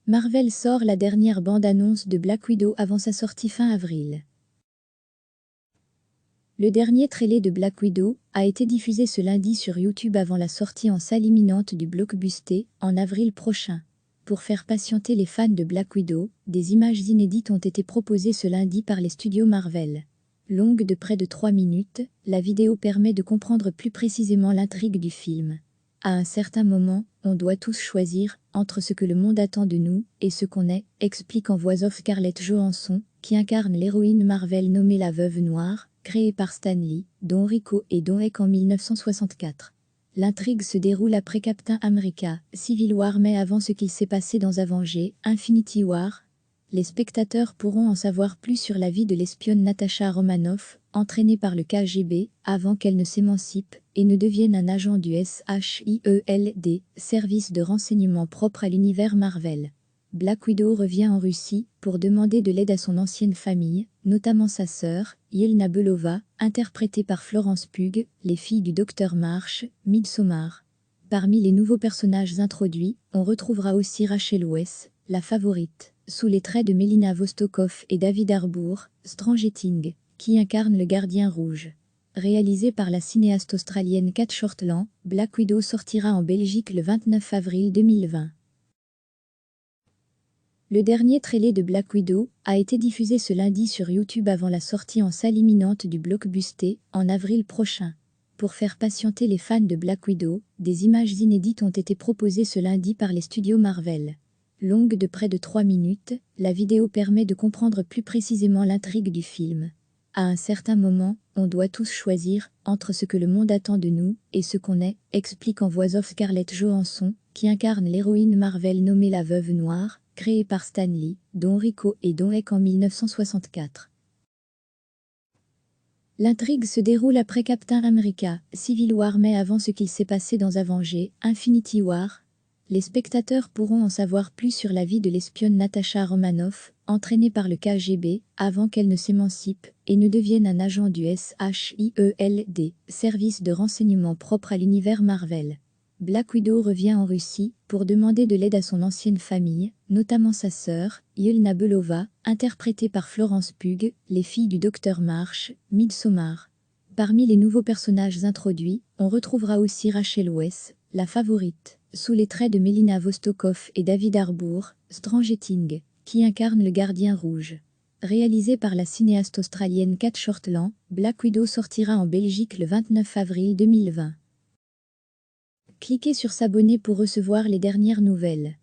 Marvel sort la dernière bande-annonce de Black Widow avant sa sortie fin avril. Le dernier trailer de Black Widow a été diffusé ce lundi sur YouTube avant la sortie en salle imminente du blockbuster en avril prochain. Pour faire patienter les fans de Black Widow, des images inédites ont été proposées ce lundi par les studios Marvel. Longue de près de 3 minutes, la vidéo permet de comprendre plus précisément l'intrigue du film. À un certain moment, on doit tous choisir entre ce que le monde attend de nous et ce qu'on est, explique en voix off Scarlett Johansson, qui incarne l'héroïne Marvel nommée la Veuve Noire, créée par Stan Lee, Don Rico et Don Heck en 1964. L'intrigue se déroule après Captain America, Civil War mais avant ce qu'il s'est passé dans Avengers, Infinity War. Les spectateurs pourront en savoir plus sur la vie de l'espionne Natasha Romanoff, entraînée par le KGB, avant qu'elle ne s'émancipe et ne devienne un agent du SHIELD, service de renseignement propre à l'univers Marvel. Black Widow revient en Russie pour demander de l'aide à son ancienne famille, notamment sa sœur, Yelena Belova, interprétée par Florence Pugh, les filles du Docteur Marsh, Midsommar. Parmi les nouveaux personnages introduits, on retrouvera aussi Rachel Weisz, la favorite, sous les traits de Melina Vostokov et David Harbour, Stranger Things, qui incarne le Gardien Rouge. Réalisé par la cinéaste australienne Kat Shortland, Black Widow sortira en Belgique le 29 avril 2020. Le dernier trailer de Black Widow a été diffusé ce lundi sur YouTube avant la sortie en salle imminente du blockbuster en avril prochain. Pour faire patienter les fans de Black Widow, des images inédites ont été proposées ce lundi par les studios Marvel. Longue de près de 3 minutes, la vidéo permet de comprendre plus précisément l'intrigue du film. À un certain moment, on doit tous choisir entre ce que le monde attend de nous et ce qu'on est, explique en voix off Scarlett Johansson, qui incarne l'héroïne Marvel nommée la Veuve Noire, créée par Stan Lee, Don Rico et Don Heck en 1964. L'intrigue se déroule après Captain America, Civil War mais avant ce qu'il s'est passé dans Avengers, Infinity War. Les spectateurs pourront en savoir plus sur la vie de l'espionne Natasha Romanoff, entraînée par le KGB, avant qu'elle ne s'émancipe et ne devienne un agent du SHIELD, service de renseignement propre à l'univers Marvel. Black Widow revient en Russie pour demander de l'aide à son ancienne famille, notamment sa sœur, Yelena Belova, interprétée par Florence Pugh, les filles du Docteur Marsh, Midsommar. Parmi les nouveaux personnages introduits, on retrouvera aussi Rachel Weisz, la favorite, sous les traits de Melina Vostokov et David Harbour, Stranger Things, qui incarne le Gardien Rouge. Réalisé par la cinéaste australienne Kat Shortland, Black Widow sortira en Belgique le 29 avril 2020. Cliquez sur s'abonner pour recevoir les dernières nouvelles.